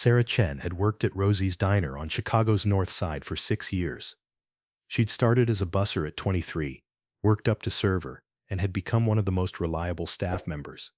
Sarah Chen had worked at Rosie's Diner on Chicago's North Side for 6 years. She'd started as a busser at 23, worked up to server, and had become one of the most reliable staff members.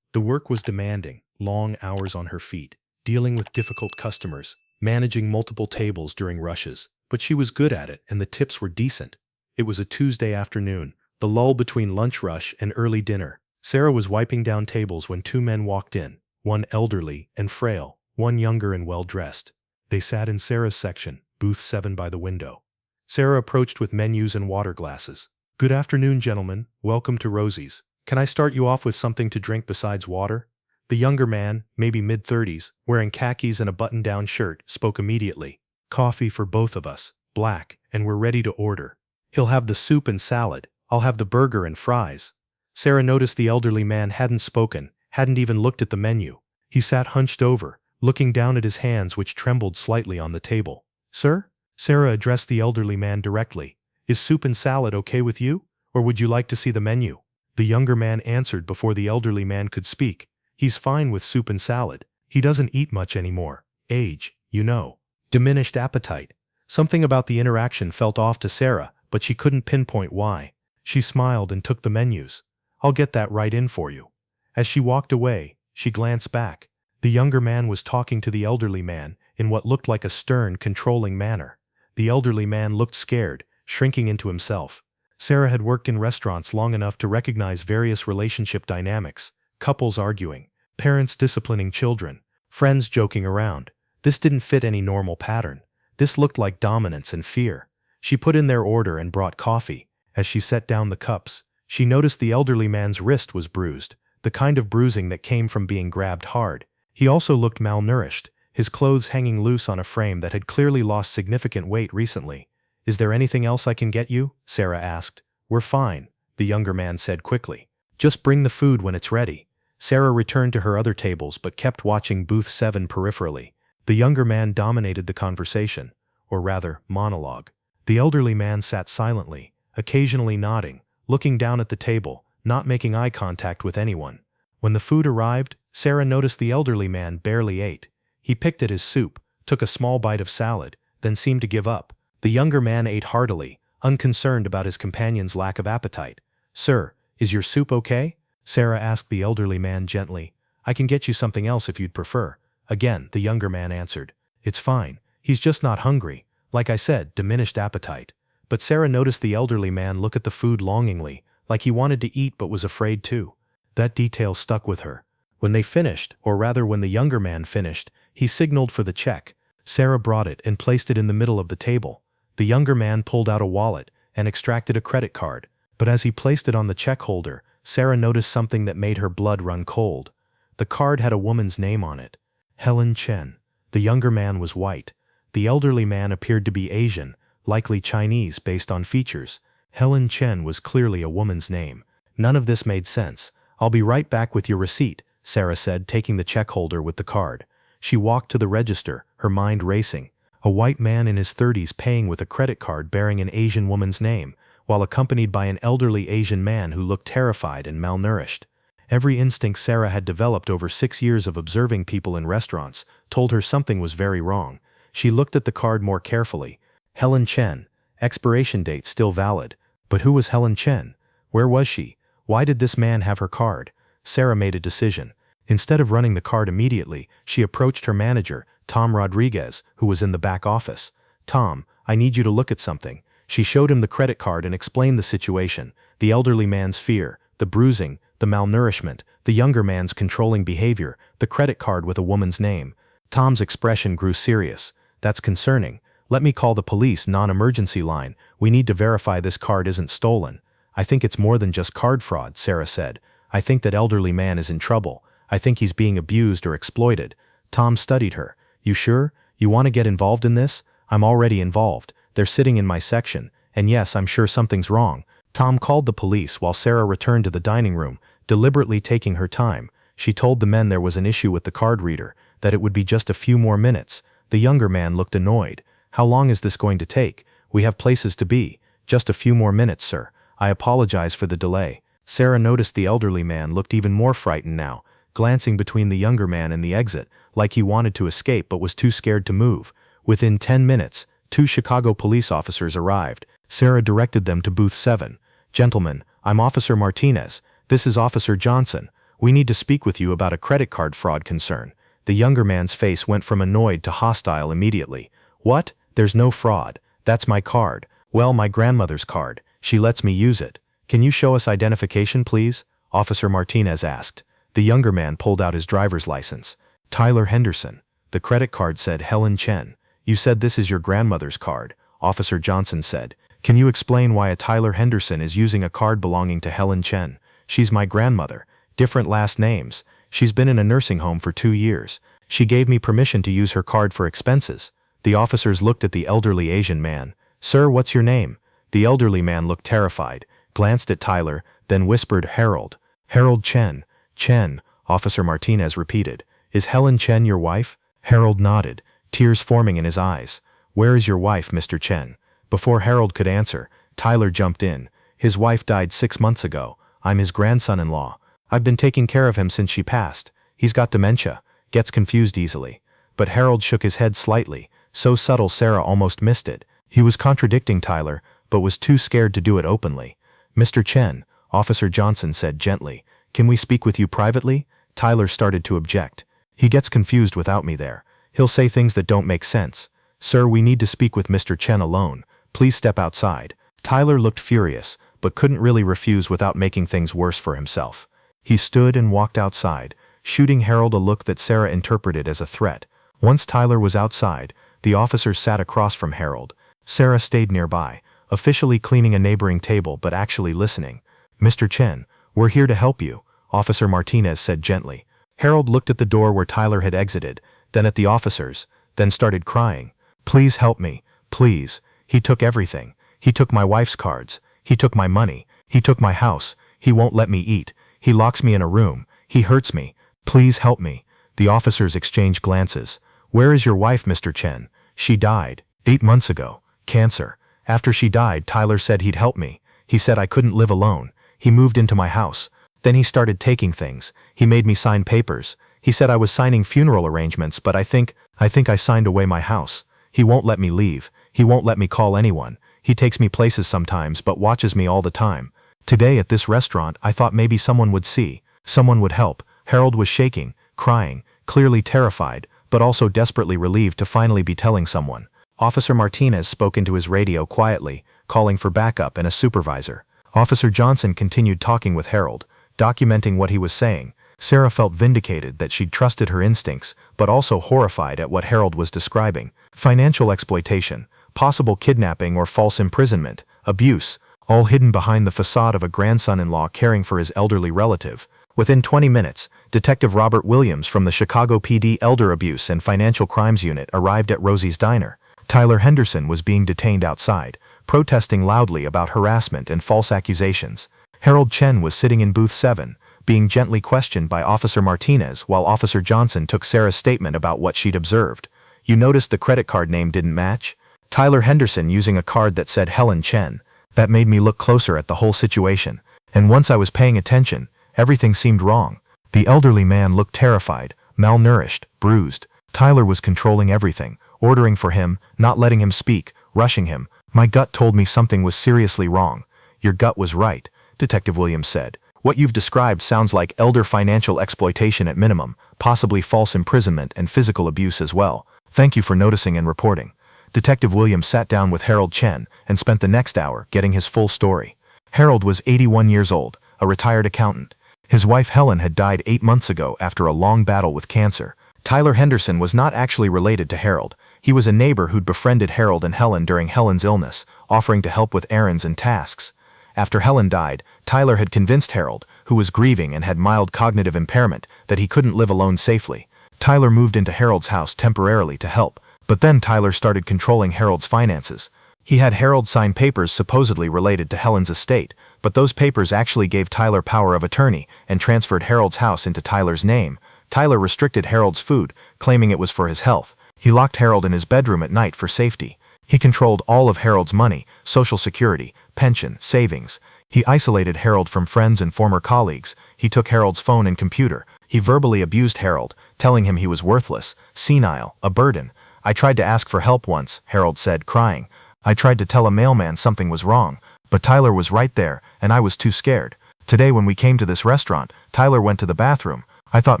The work was demanding, long hours on her feet, dealing with difficult customers, managing multiple tables during rushes, but she was good at it and the tips were decent. It was a Tuesday afternoon, the lull between lunch rush and early dinner. Sarah was wiping down tables when two men walked in, one elderly and frail, one younger and well-dressed. They sat in Sarah's section, booth 7 by the window. Sarah approached with menus and water glasses. "Good afternoon, gentlemen. Welcome to Rosie's. Can I start you off with something to drink besides water?" The younger man, maybe mid-30s, wearing khakis and a button-down shirt, spoke immediately. "Coffee for both of us, black, and we're ready to order. He'll have the soup and salad. I'll have the burger and fries." Sarah noticed the elderly man hadn't spoken, hadn't even looked at the menu. He sat hunched over, looking down at his hands which trembled slightly on the table. "Sir?" Sarah addressed the elderly man directly. "Is soup and salad okay with you, or would you like to see the menu?" The younger man answered before the elderly man could speak. "He's fine with soup and salad. He doesn't eat much anymore. Age, you know. Diminished appetite." Something about the interaction felt off to Sarah, but she couldn't pinpoint why. She smiled and took the menus. "I'll get that right in for you." As she walked away, she glanced back. The younger man was talking to the elderly man in what looked like a stern, controlling manner. The elderly man looked scared, shrinking into himself. Sarah had worked in restaurants long enough to recognize various relationship dynamics: couples arguing, parents disciplining children, friends joking around. This didn't fit any normal pattern. This looked like dominance and fear. She put in their order and brought coffee. As she set down the cups, she noticed the elderly man's wrist was bruised, the kind of bruising that came from being grabbed hard. He also looked malnourished, his clothes hanging loose on a frame that had clearly lost significant weight recently. "Is there anything else I can get you?" Sarah asked. "We're fine," the younger man said quickly. "Just bring the food when it's ready." Sarah returned to her other tables but kept watching booth 7 peripherally. The younger man dominated the conversation, or rather, monologue. The elderly man sat silently, occasionally nodding, looking down at the table, not making eye contact with anyone. When the food arrived, Sarah noticed the elderly man barely ate. He picked at his soup, took a small bite of salad, then seemed to give up. The younger man ate heartily, unconcerned about his companion's lack of appetite. "Sir, is your soup okay?" Sarah asked the elderly man gently. "I can get you something else if you'd prefer." Again, the younger man answered. "It's fine. He's just not hungry. Like I said, diminished appetite." But Sarah noticed the elderly man look at the food longingly, like he wanted to eat but was afraid to. That detail stuck with her. When they finished, or rather when the younger man finished, he signaled for the check. Sarah brought it and placed it in the middle of the table. The younger man pulled out a wallet and extracted a credit card. But as he placed it on the check holder, Sarah noticed something that made her blood run cold. The card had a woman's name on it. Helen Chen. The younger man was white. The elderly man appeared to be Asian, likely Chinese based on features. Helen Chen was clearly a woman's name. None of this made sense. "I'll be right back with your receipt," Sarah said, taking the check holder with the card. She walked to the register, her mind racing. A white man in his 30s paying with a credit card bearing an Asian woman's name, while accompanied by an elderly Asian man who looked terrified and malnourished. Every instinct Sarah had developed over 6 years of observing people in restaurants told her something was very wrong. She looked at the card more carefully. Helen Chen. Expiration date still valid. But who was Helen Chen? Where was she? Why did this man have her card? Sarah made a decision. Instead of running the card immediately, she approached her manager, Tom Rodriguez, who was in the back office. "Tom, I need you to look at something." She showed him the credit card and explained the situation: the elderly man's fear, the bruising, the malnourishment, the younger man's controlling behavior, the credit card with a woman's name. Tom's expression grew serious. "That's concerning. Let me call the police non-emergency line. We need to verify this card isn't stolen." "I think it's more than just card fraud," Sarah said. "I think that elderly man is in trouble. I think he's being abused or exploited." Tom studied her. "You sure? You want to get involved in this?" "I'm already involved. They're sitting in my section. And yes, I'm sure something's wrong." Tom called the police while Sarah returned to the dining room, deliberately taking her time. She told the men there was an issue with the card reader, that it would be just a few more minutes. The younger man looked annoyed. "How long is this going to take? We have places to be." "Just a few more minutes, sir. I apologize for the delay." Sarah noticed the elderly man looked even more frightened now. glancing between the younger man and the exit, like he wanted to escape but was too scared to move. Within 10 minutes, 2 Chicago police officers arrived. Sarah directed them to booth 7. "Gentlemen, I'm Officer Martinez. This is Officer Johnson. We need to speak with you about a credit card fraud concern." The younger man's face went from annoyed to hostile immediately. "What? There's no fraud. That's my card." "Well, my grandmother's card. She lets me use it." "Can you show us identification, please?" Officer Martinez asked. The younger man pulled out his driver's license. "Tyler Henderson." The credit card said Helen Chen. "You said this is your grandmother's card," Officer Johnson said. "Can you explain why a Tyler Henderson is using a card belonging to Helen Chen?" "She's my grandmother. Different last names. She's been in a nursing home for 2 years. She gave me permission to use her card for expenses." The officers looked at the elderly Asian man. "Sir, what's your name?" The elderly man looked terrified, glanced at Tyler, then whispered, "Harold." "Harold Chen." "Chen," Officer Martinez repeated. "Is Helen Chen your wife?" Harold nodded, tears forming in his eyes. "Where is your wife, Mr. Chen?" Before Harold could answer, Tyler jumped in. "His wife died 6 months ago. I'm his grandson-in-law. I've been taking care of him since she passed. He's got dementia, gets confused easily." But Harold shook his head slightly, so subtle Sarah almost missed it. He was contradicting Tyler, but was too scared to do it openly. "Mr. Chen," Officer Johnson said gently, "can we speak with you privately?" Tyler started to object. "He gets confused without me there. He'll say things that don't make sense." "Sir, we need to speak with Mr. Chen alone. Please step outside." Tyler looked furious, but couldn't really refuse without making things worse for himself. He stood and walked outside, shooting Harold a look that Sarah interpreted as a threat. Once Tyler was outside, the officers sat across from Harold. Sarah stayed nearby, officially cleaning a neighboring table but actually listening. "Mr. Chen, we're here to help you," Officer Martinez said gently. Harold looked at the door where Tyler had exited, then at the officers, then started crying. "Please help me, please. He took everything. He took my wife's cards. He took my money. He took my house. He won't let me eat. He locks me in a room. He hurts me. Please help me." The officers exchanged glances. "Where is your wife, Mr. Chen?" "She died 8 months ago. Cancer. After she died, Tyler said he'd help me. He said I couldn't live alone. He moved into my house. Then he started taking things. He made me sign papers. He said I was signing funeral arrangements, but I think I signed away my house. He won't let me leave. He won't let me call anyone. He takes me places sometimes but watches me all the time. Today at this restaurant I thought maybe someone would see. Someone would help." Harold was shaking, crying, clearly terrified, but also desperately relieved to finally be telling someone. Officer Martinez spoke into his radio quietly, calling for backup and a supervisor. Officer Johnson continued talking with Harold, documenting what he was saying. Sarah felt vindicated that she'd trusted her instincts, but also horrified at what Harold was describing. Financial exploitation, possible kidnapping or false imprisonment, abuse, all hidden behind the facade of a grandson-in-law caring for his elderly relative. Within 20 minutes, Detective Robert Williams from the Chicago PD Elder Abuse and Financial Crimes Unit arrived at Rosie's Diner. Tyler Henderson was being detained outside, protesting loudly about harassment and false accusations. Harold Chen was sitting in booth 7, being gently questioned by Officer Martinez while Officer Johnson took Sarah's statement about what she'd observed. "You noticed the credit card name didn't match? Tyler Henderson using a card that said Helen Chen. That made me look closer at the whole situation, and once I was paying attention, everything seemed wrong." The elderly man looked terrified, malnourished, bruised. Tyler was controlling everything, ordering for him, not letting him speak, rushing him. "My gut told me something was seriously wrong." "Your gut was right," Detective Williams said. "What you've described sounds like elder financial exploitation at minimum, possibly false imprisonment and physical abuse as well. Thank you for noticing and reporting." Detective Williams sat down with Harold Chen and spent the next hour getting his full story. Harold was 81 years old, a retired accountant. His wife Helen had died 8 months ago after a long battle with cancer. Tyler Henderson was not actually related to Harold. He was a neighbor who'd befriended Harold and Helen during Helen's illness, offering to help with errands and tasks. After Helen died, Tyler had convinced Harold, who was grieving and had mild cognitive impairment, that he couldn't live alone safely. Tyler moved into Harold's house temporarily to help, but then Tyler started controlling Harold's finances. He had Harold sign papers supposedly related to Helen's estate, but those papers actually gave Tyler power of attorney and transferred Harold's house into Tyler's name. Tyler restricted Harold's food, claiming it was for his health. He locked Harold in his bedroom at night for safety. He controlled all of Harold's money, Social Security, pension, savings. He isolated Harold from friends and former colleagues. He took Harold's phone and computer. He verbally abused Harold, telling him he was worthless, senile, a burden. "I tried to ask for help once," Harold said, crying. "I tried to tell a mailman something was wrong, but Tyler was right there, and I was too scared. Today when we came to this restaurant, Tyler went to the bathroom. I thought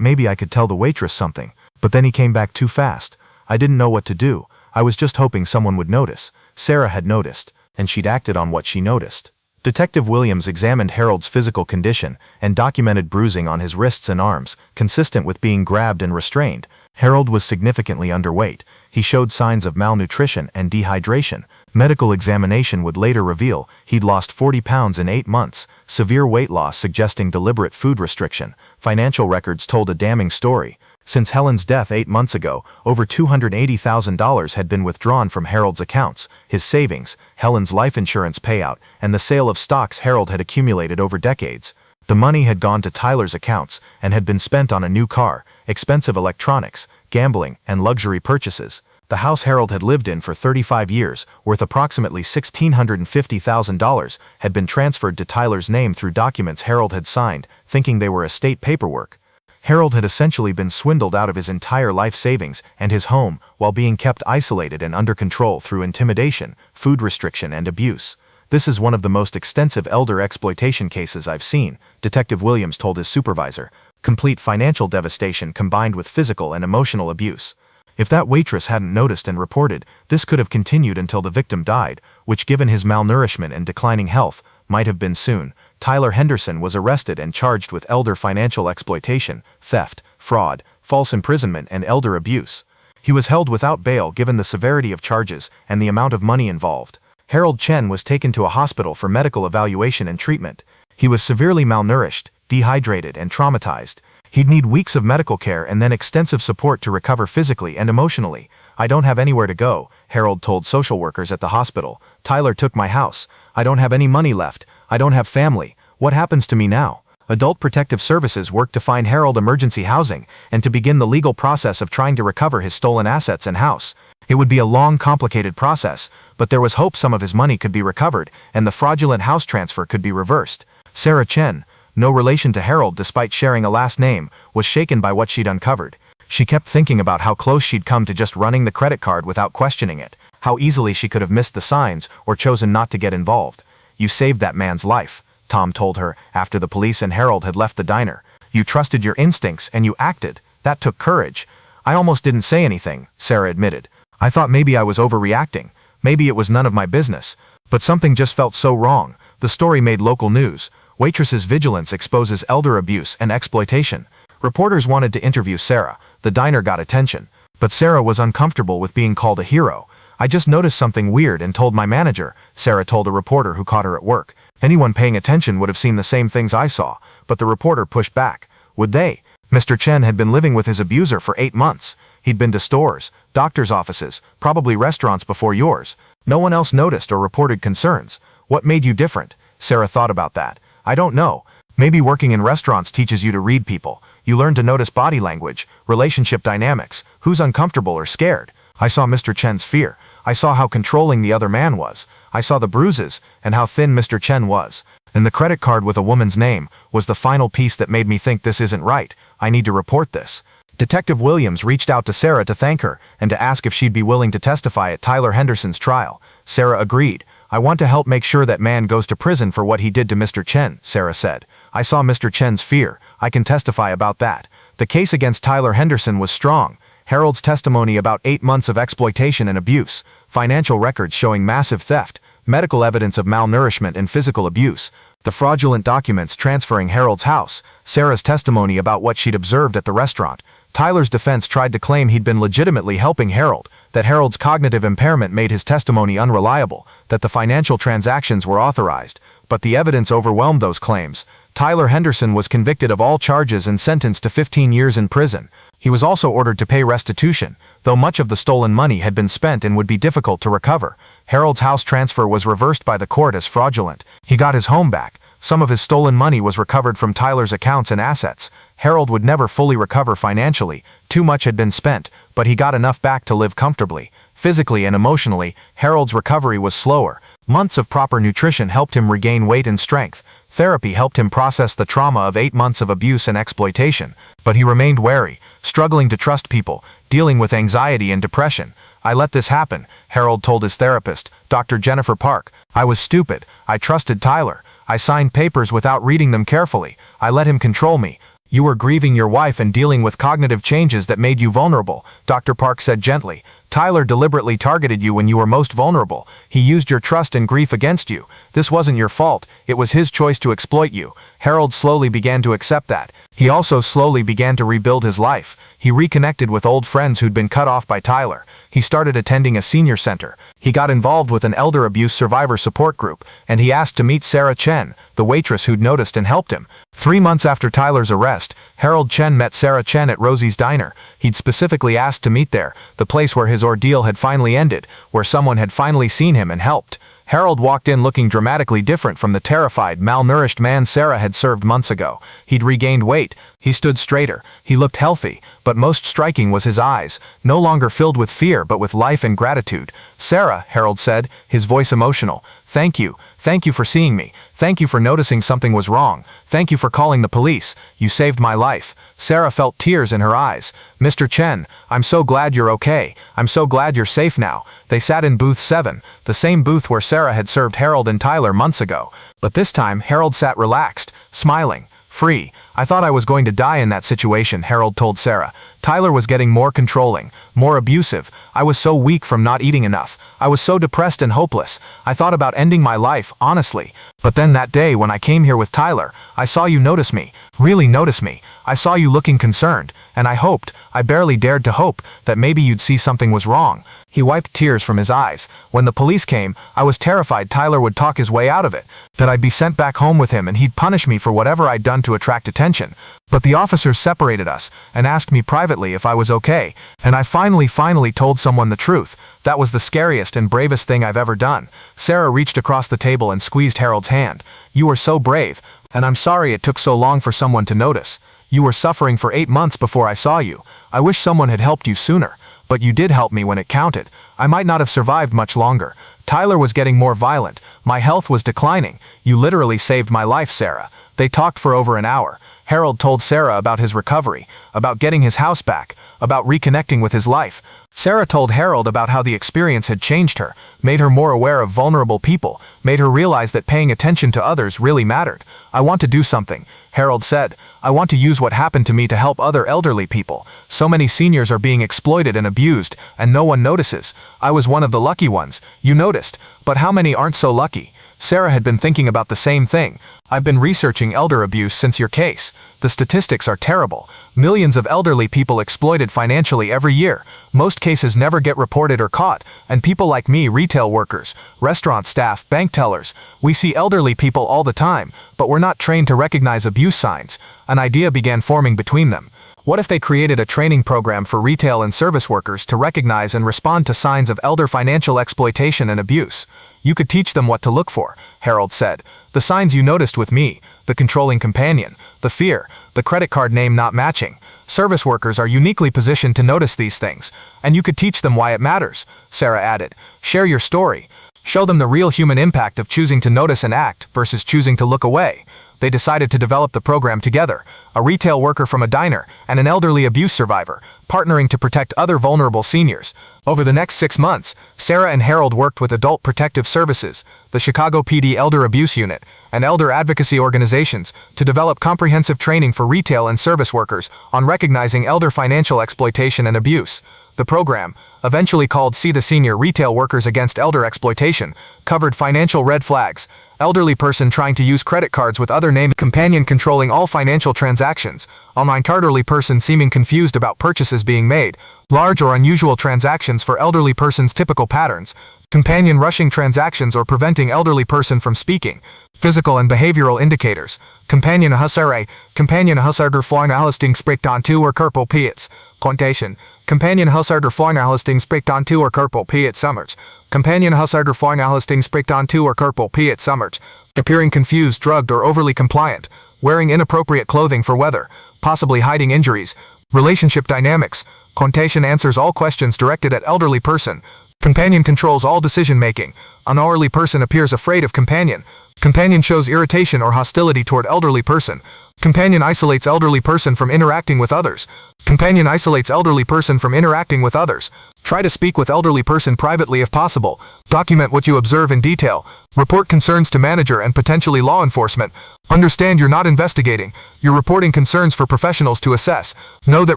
maybe I could tell the waitress something, but then he came back too fast. I didn't know what to do. I was just hoping someone would notice." Sarah had noticed, and she'd acted on what she noticed. Detective Williams examined Harold's physical condition and documented bruising on his wrists and arms, consistent with being grabbed and restrained. Harold was significantly underweight. He showed signs of malnutrition and dehydration. Medical examination would later reveal he'd lost 40 pounds in 8 months, severe weight loss suggesting deliberate food restriction. Financial records told a damning story. Since Helen's death 8 months ago, over $280,000 had been withdrawn from Harold's accounts, his savings, Helen's life insurance payout, and the sale of stocks Harold had accumulated over decades. The money had gone to Tyler's accounts and had been spent on a new car, expensive electronics, gambling, and luxury purchases. The house Harold had lived in for 35 years, worth approximately $1,650,000, had been transferred to Tyler's name through documents Harold had signed, thinking they were estate paperwork. Harold had essentially been swindled out of his entire life savings and his home while being kept isolated and under control through intimidation, food restriction, and abuse. "This is one of the most extensive elder exploitation cases I've seen," Detective Williams told his supervisor. "Complete financial devastation combined with physical and emotional abuse. If that waitress hadn't noticed and reported, this could have continued until the victim died, which, given his malnourishment and declining health, might have been soon." Tyler Henderson was arrested and charged with elder financial exploitation, theft, fraud, false imprisonment, and elder abuse. He was held without bail given the severity of charges and the amount of money involved. Harold Chen was taken to a hospital for medical evaluation and treatment. He was severely malnourished, dehydrated, and traumatized. He'd need weeks of medical care and then extensive support to recover physically and emotionally. "I don't have anywhere to go," Harold told social workers at the hospital. "Tyler took my house. I don't have any money left. I don't have family. What happens to me now?" Adult Protective Services worked to find Harold emergency housing and to begin the legal process of trying to recover his stolen assets and house. It would be a long, complicated process, but there was hope some of his money could be recovered and the fraudulent house transfer could be reversed. Sarah Chen, no relation to Harold despite sharing a last name, was shaken by what she'd uncovered. She kept thinking about how close she'd come to just running the credit card without questioning it, how easily she could have missed the signs or chosen not to get involved. "You saved that man's life," Tom told her after the police and Harold had left the diner. "You trusted your instincts and you acted. That took courage." "I almost didn't say anything," Sarah admitted. "I thought maybe I was overreacting. Maybe it was none of my business. But something just felt so wrong." The story made local news. Waitress's vigilance exposes elder abuse and exploitation. Reporters wanted to interview Sarah. The diner got attention. But Sarah was uncomfortable with being called a hero. "I just noticed something weird and told my manager," Sarah told a reporter who caught her at work. "Anyone paying attention would have seen the same things I saw." But the reporter pushed back. Would they? Mr. Chen had been living with his abuser for 8 months. He'd been to stores, doctor's offices, probably restaurants before yours. No one else noticed or reported concerns. "What made you different?" Sarah thought about that. "I don't know. Maybe working in restaurants teaches you to read people. You learn to notice body language, relationship dynamics, who's uncomfortable or scared. I saw Mr. Chen's fear. I saw how controlling the other man was. I saw the bruises and how thin Mr. Chen was. And the credit card with a woman's name was the final piece that made me think this isn't right. I need to report this." Detective Williams reached out to Sarah to thank her and to ask if she'd be willing to testify at Tyler Henderson's trial. Sarah agreed. "I want to help make sure that man goes to prison for what he did to Mr. Chen," Sarah said. "I saw Mr. Chen's fear. I can testify about that." The case against Tyler Henderson was strong. Harold's testimony about 8 months of exploitation and abuse, financial records showing massive theft, medical evidence of malnourishment and physical abuse, the fraudulent documents transferring Harold's house, Sarah's testimony about what she'd observed at the restaurant. Tyler's defense tried to claim he'd been legitimately helping Harold, that Harold's cognitive impairment made his testimony unreliable, that the financial transactions were authorized, but the evidence overwhelmed those claims. Tyler Henderson was convicted of all charges and sentenced to 15 years in prison. He was also ordered to pay restitution, though much of the stolen money had been spent and would be difficult to recover. Harold's house transfer was reversed by the court as fraudulent. He got his home back. Some of his stolen money was recovered from Tyler's accounts and assets. Harold would never fully recover financially. Too much had been spent, but he got enough back to live comfortably. Physically and emotionally, Harold's recovery was slower. Months of proper nutrition helped him regain weight and strength. Therapy helped him process the trauma of 8 months of abuse and exploitation, but he remained wary, struggling to trust people, dealing with anxiety and depression. I let this happen, Harold told his therapist, Dr. Jennifer Park. I was stupid. I trusted Tyler. I signed papers without reading them carefully. I let him control me. You were grieving your wife and dealing with cognitive changes that made you vulnerable, Dr. Park said gently. Tyler deliberately targeted you when you were most vulnerable. He used your trust and grief against you. This wasn't your fault. It was his choice to exploit you. Harold slowly began to accept that. He also slowly began to rebuild his life. He reconnected with old friends who'd been cut off by Tyler. He started attending a senior center. He got involved with an elder abuse survivor support group, and he asked to meet Sarah Chen, the waitress who'd noticed and helped him. 3 months after Tyler's arrest, Harold Chen met Sarah Chen at Rosie's Diner. He'd specifically asked to meet there, the place where his ordeal had finally ended, where someone had finally seen him and helped. Harold walked in looking dramatically different from the terrified, malnourished man Sarah had served months ago. He'd regained weight. He stood straighter. He looked healthy, but most striking was his eyes, no longer filled with fear but with life and gratitude. Sarah, Harold said, his voice emotional. Thank you. Thank you for seeing me. Thank you for noticing something was wrong. Thank you for calling the police. You saved my life. Sarah felt tears in her eyes. Mr. Chen, I'm so glad you're okay. I'm so glad you're safe now. They sat in booth 7, the same booth where Sarah had served Harold and Tyler months ago. But this time, Harold sat relaxed, smiling, free. I thought I was going to die in that situation, Harold told Sarah. Tyler was getting more controlling, more abusive. I was so weak from not eating enough. I was so depressed and hopeless. I thought about ending my life, honestly. But then that day when I came here with Tyler, I saw you notice me, really notice me. I saw you looking concerned, and I barely dared to hope, that maybe you'd see something was wrong. He wiped tears from his eyes. When the police came, I was terrified Tyler would talk his way out of it, that I'd be sent back home with him and he'd punish me for whatever I'd done to attract attention. But the officers separated us and asked me privately if I was okay, and I finally told someone the truth. That was the scariest and bravest thing I've ever done. Sarah reached across the table and squeezed Harold's hand. You were so brave, and I'm sorry it took so long for someone to notice. You were suffering for 8 months before I saw you. I wish someone had helped you sooner. But you did help me when it counted. I might not have survived much longer. Tyler was getting more violent. My health was declining. You literally saved my life, Sarah. They talked for over an hour. Harold told Sarah about his recovery, about getting his house back, about reconnecting with his life. Sarah told Harold about how the experience had changed her, made her more aware of vulnerable people, made her realize that paying attention to others really mattered. I want to do something, Harold said. I want to use what happened to me to help other elderly people. So many seniors are being exploited and abused, and no one notices. I was one of the lucky ones. You noticed. But how many aren't so lucky? Sarah had been thinking about the same thing. I've been researching elder abuse since your case. The statistics are terrible. Millions of elderly people exploited financially every year. Most cases never get reported or caught, and people like me, retail workers, restaurant staff, bank tellers, we see elderly people all the time, but we're not trained to recognize abuse signs. An idea began forming between them. What if they created a training program for retail and service workers to recognize and respond to signs of elder financial exploitation and abuse? You could teach them what to look for, Harold said. The signs you noticed with me, the controlling companion, the fear, the credit card name not matching. Service workers are uniquely positioned to notice these things, and you could teach them why it matters, Sarah added. Share your story. Show them the real human impact of choosing to notice and act versus choosing to look away. They decided to develop the program together, a retail worker from a diner and an elderly abuse survivor, partnering to protect other vulnerable seniors. Over the next 6 months, Sarah and Harold worked with Adult Protective Services, the Chicago PD Elder Abuse Unit, and elder advocacy organizations to develop comprehensive training for retail and service workers on recognizing elder financial exploitation and abuse. The program, eventually called See the Senior Retail Workers Against Elder Exploitation, covered financial red flags, elderly person trying to use credit cards with other named companion controlling all financial transactions, online elderly person seeming confused about purchases being made, large or unusual transactions for elderly person's typical patterns, companion rushing transactions or preventing elderly person from speaking, physical and behavioral indicators, companion husarder fornalisting spricht on 2 or kerpel piets, quotation, companion husarder fornalisting spricht on 2 or kerpel piet summers, companion husarder fornalisting spricht on 2 or kerpel piet summers, appearing confused, drugged or overly compliant, wearing inappropriate clothing for weather, possibly hiding injuries, relationship dynamics, quotation answers all questions directed at elderly person, companion controls all decision-making, An elderly person appears afraid of companion. Companion shows irritation or hostility toward elderly person. Companion isolates elderly person from interacting with others. Companion isolates elderly person from interacting with others. Try to speak with elderly person privately if possible. Document what you observe in detail. Report concerns to manager and potentially law enforcement. Understand you're not investigating. You're reporting concerns for professionals to assess. Know that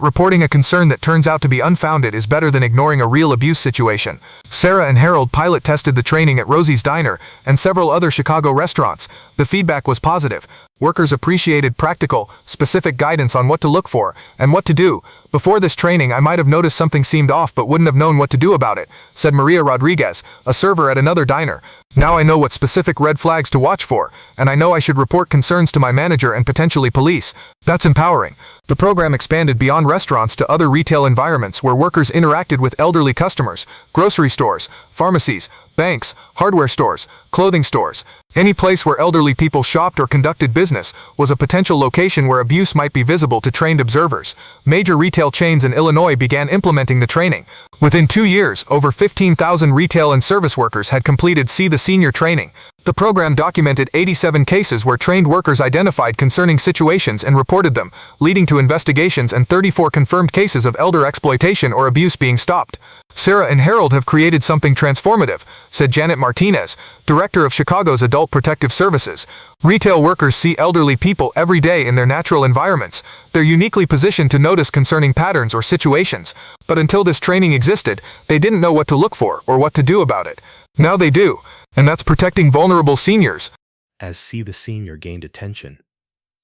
reporting a concern that turns out to be unfounded is better than ignoring a real abuse situation. Sarah and Harold pilot tested the training at Rosie's Diner and several other Chicago restaurants. The feedback was positive. Workers appreciated practical, specific guidance on what to look for and what to do. Before this training, I might have noticed something seemed off but wouldn't have known what to do about it, said Maria Rodriguez, a server at another diner. Now I know what specific red flags to watch for, and I know I should report concerns to my manager and potentially police. That's empowering. The program expanded beyond restaurants to other retail environments where workers interacted with elderly customers, grocery stores, pharmacies, banks, hardware stores, clothing stores. Any place where elderly people shopped or conducted business was a potential location where abuse might be visible to trained observers. Major retail chains in Illinois began implementing the training. Within 2 years, over 15,000 retail and service workers had completed See the Senior training. The program documented 87 cases where trained workers identified concerning situations and reported them, leading to investigations and 34 confirmed cases of elder exploitation or abuse being stopped. Sarah and Harold have created something transformative, said Janet Martinez, director of Chicago's Adult Protective Services. Retail workers see elderly people every day in their natural environments. They're uniquely positioned to notice concerning patterns or situations. But until this training existed, they didn't know what to look for or what to do about it. Now they do. And that's protecting vulnerable seniors. As See the Senior gained attention,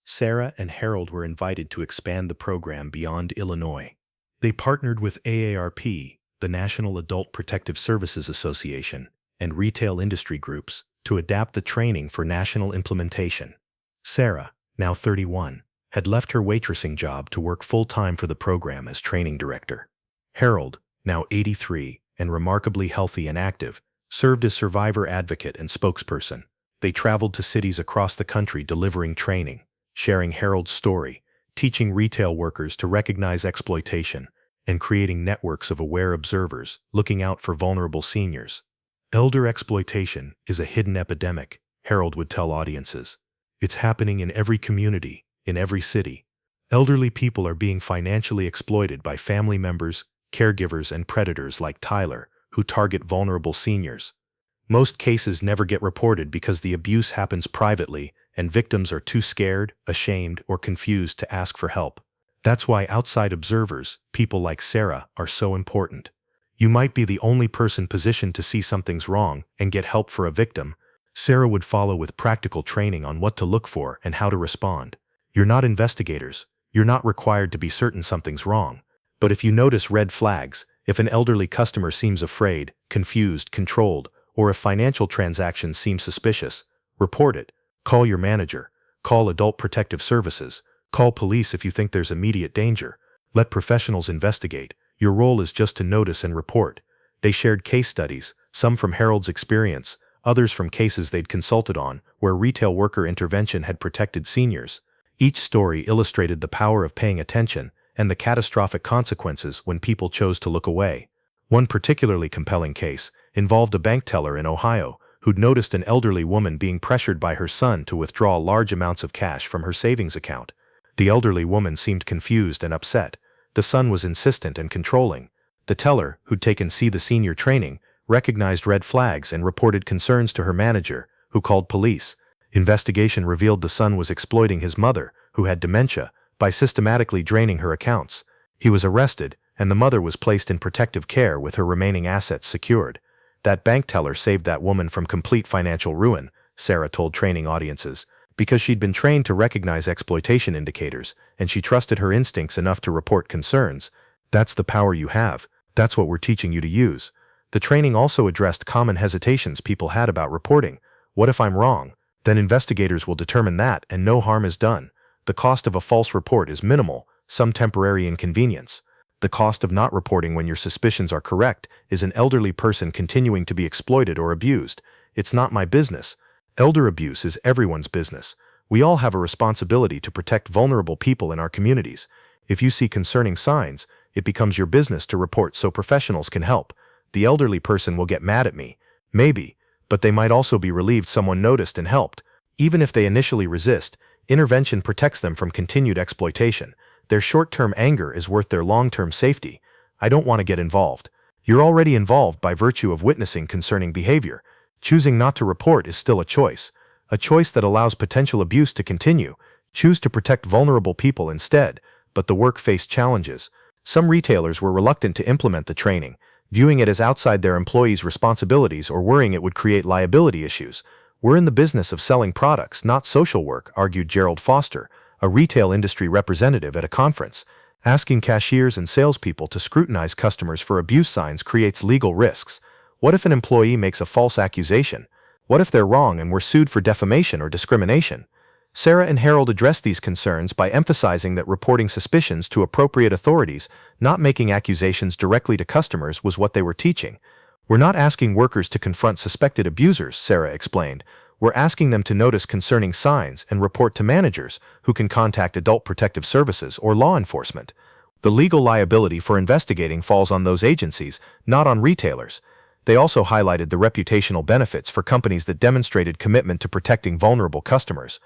Sarah and Harold were invited to expand the program beyond Illinois. They partnered with AARP, the National Adult Protective Services Association, and retail industry groups to adapt the training for national implementation. Sarah, now 31, had left her waitressing job to work full-time for the program as training director. Harold, now 83 and remarkably healthy and active, served as survivor advocate and spokesperson. They traveled to cities across the country delivering training, sharing Harold's story, teaching retail workers to recognize exploitation, and creating networks of aware observers looking out for vulnerable seniors. Elder exploitation is a hidden epidemic, Harold would tell audiences. It's happening in every community, in every city. Elderly people are being financially exploited by family members, caregivers, and predators like Tyler, who target vulnerable seniors. Most cases never get reported because the abuse happens privately and victims are too scared, ashamed, or confused to ask for help. That's why outside observers, people like Sarah, are so important. You might be the only person positioned to see something's wrong and get help for a victim. Sarah would follow with practical training on what to look for and how to respond. You're not investigators. You're not required to be certain something's wrong. But if you notice red flags, if an elderly customer seems afraid, confused, controlled, or if financial transactions seem suspicious, report it. Call your manager. Call Adult Protective Services. Call police if you think there's immediate danger. Let professionals investigate. Your role is just to notice and report. They shared case studies, some from Harold's experience, others from cases they'd consulted on, where retail worker intervention had protected seniors. Each story illustrated the power of paying attention and the catastrophic consequences when people chose to look away. One particularly compelling case involved a bank teller in Ohio who'd noticed an elderly woman being pressured by her son to withdraw large amounts of cash from her savings account. The elderly woman seemed confused and upset. The son was insistent and controlling. The teller, who'd taken See the Senior training, recognized red flags and reported concerns to her manager, who called police. Investigation revealed the son was exploiting his mother, who had dementia, by systematically draining her accounts. He was arrested, and the mother was placed in protective care with her remaining assets secured. That bank teller saved that woman from complete financial ruin, Sarah told training audiences, because she'd been trained to recognize exploitation indicators, and she trusted her instincts enough to report concerns. That's the power you have. That's what we're teaching you to use. The training also addressed common hesitations people had about reporting. What if I'm wrong? Then investigators will determine that, and no harm is done. The cost of a false report is minimal, some temporary inconvenience. The cost of not reporting when your suspicions are correct is an elderly person continuing to be exploited or abused. It's not my business. Elder abuse is everyone's business. We all have a responsibility to protect vulnerable people in our communities. If you see concerning signs, it becomes your business to report so professionals can help. The elderly person will get mad at me. Maybe, but they might also be relieved someone noticed and helped. Even if they initially resist, intervention protects them from continued exploitation. Their short-term anger is worth their long-term safety. I don't want to get involved. You're already involved by virtue of witnessing concerning behavior. Choosing not to report is still a choice that allows potential abuse to continue. Choose to protect vulnerable people instead, but the work faced challenges. Some retailers were reluctant to implement the training, viewing it as outside their employees' responsibilities or worrying it would create liability issues. We're in the business of selling products, not social work, argued Gerald Foster, a retail industry representative at a conference. Asking cashiers and salespeople to scrutinize customers for abuse signs creates legal risks. What if an employee makes a false accusation? What if they're wrong and we're sued for defamation or discrimination? Sarah and Harold addressed these concerns by emphasizing that reporting suspicions to appropriate authorities, not making accusations directly to customers, was what they were teaching. We're not asking workers to confront suspected abusers, Sarah explained. We're asking them to notice concerning signs and report to managers, who can contact Adult Protective Services or law enforcement. The legal liability for investigating falls on those agencies, not on retailers. They also highlighted the reputational benefits for companies that demonstrated commitment to protecting vulnerable customers.